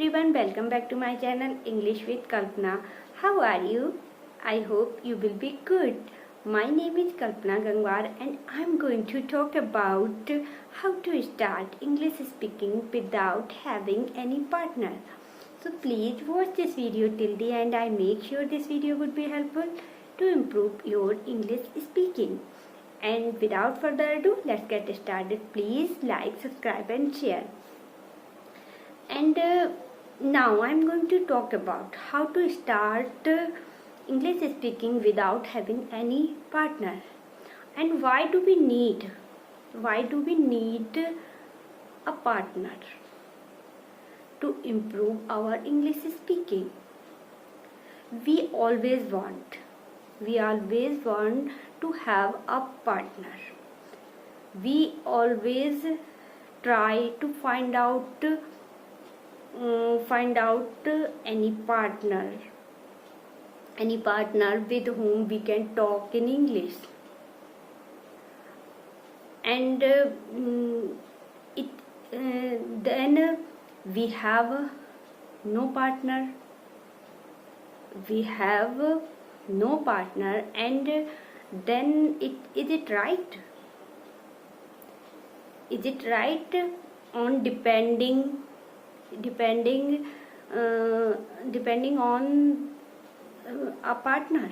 everyone, welcome back to my channel English with Kalpana. How are you? I hope you will be good. My name is Kalpana Gangwar and I'm going to talk about how to start English speaking without having any partner. So please watch this video till the end. I make sure this video would be helpful to improve your English speaking. And without further ado, let's get started. Please like, subscribe and share. And now I'm going to talk about how to start English speaking without having any partner. And why do we need a partner to improve our English speaking? We always want to have a partner. We always try to find out any partner with whom we can talk in English. And then we have no partner. And then is it right? Is it right on depending on a partner?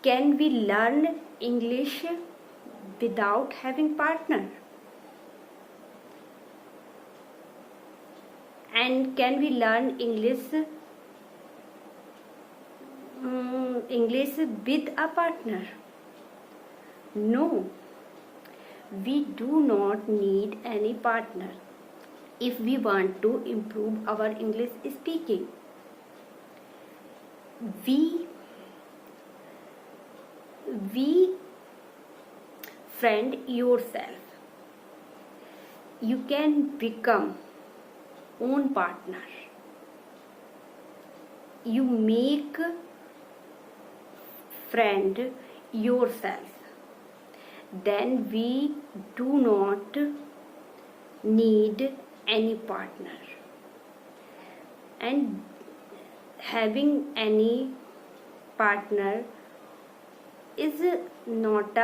Can we learn English without having partner? And can we learn English with a partner? No, we do not need any partner if we want to improve our English speaking. We friend yourself. You can become own partner. You make friend yourself. Then we do not need any partner. And having any partner is not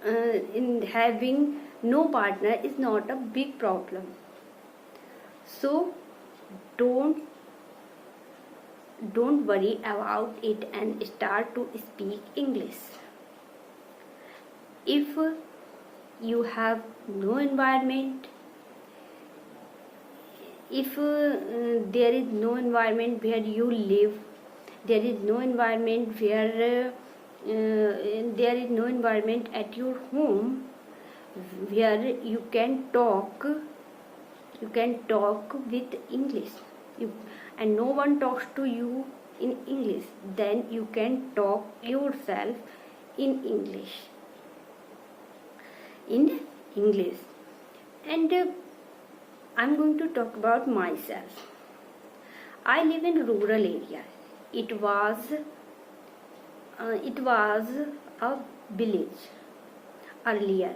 having no partner is not a big problem. So don't worry about it and start to speak English. If you have no environment, if there is no environment where you live, there is no environment where there is no environment at your home where you can talk with English, and no one talks to you in English, then you can talk yourself in English. And I'm going to talk about myself. I live in rural area. It was a village earlier.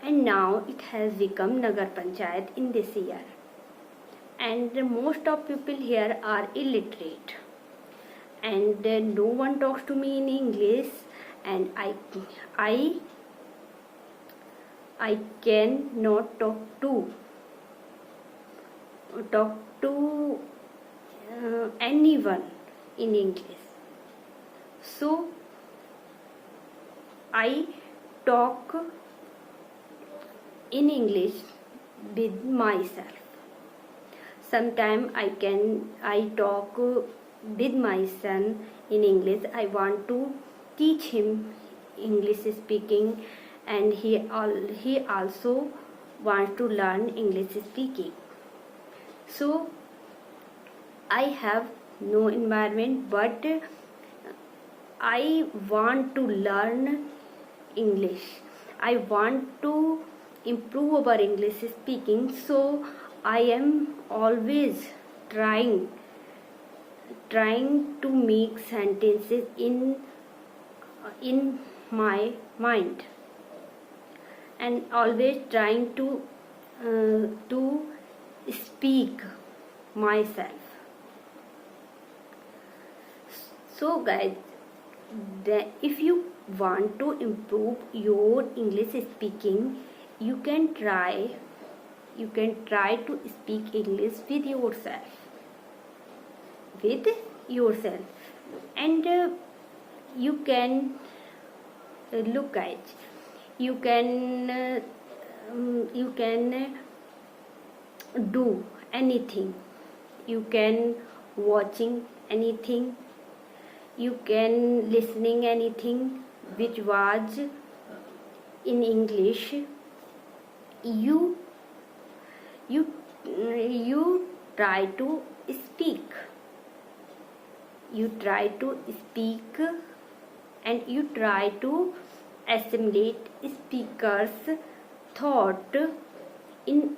And now it has become Nagar Panchayat in this year. And most of people here are illiterate. And no one talks to me in English. And I cannot talk to anyone in English. So I talk in English with myself. Sometimes I talk with my son in English. I want to teach him English speaking, and he also wants to learn English speaking. So I have no environment, but I want to learn English. I want to improve our English speaking, so I am always trying to make sentences in my mind. and always trying to speak myself. So guys, if you want to improve your English speaking, you can try to speak English with yourself, and you can look guys, you can do anything, you can watching anything, you can listening anything which was in English. You try to speak, and you try to assimilate speakers thought in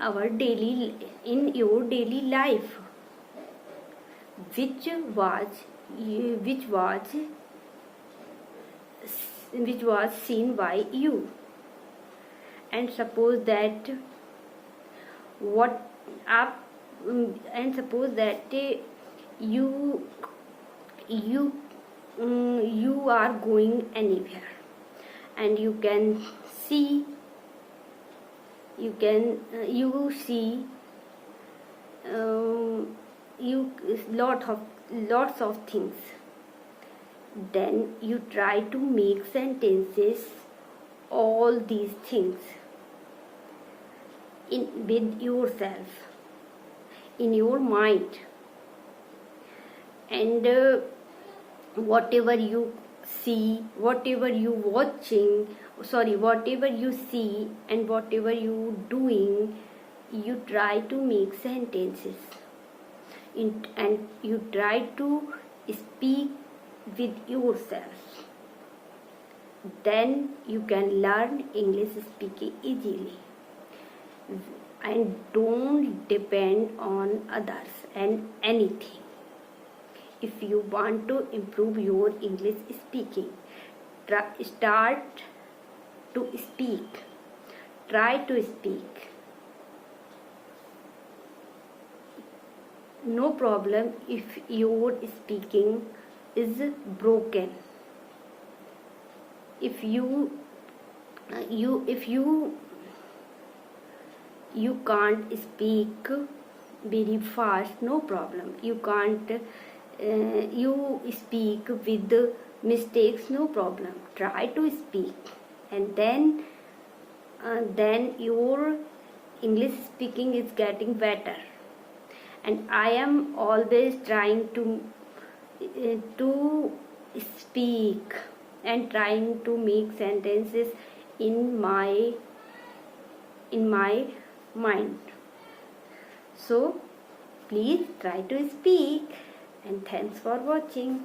your daily life, which was seen by you. And suppose that you you are going anywhere, and you can see you lots of things. Then you try to make sentences all these things with yourself in your mind, and whatever you see, whatever you see, and whatever you doing, you try to make sentences and you try to speak with yourself. Then you can learn English speaking easily, and don't depend on others and anything. If you want to improve your English speaking, start to speak. Try to speak. No problem if your speaking is broken. If you can't speak very fast, no problem. You can't you speak with mistakes, no problem. Try to speak, and then your English speaking is getting better. And I am always trying to speak and trying to make sentences in my mind. So please try to speak, and thanks for watching.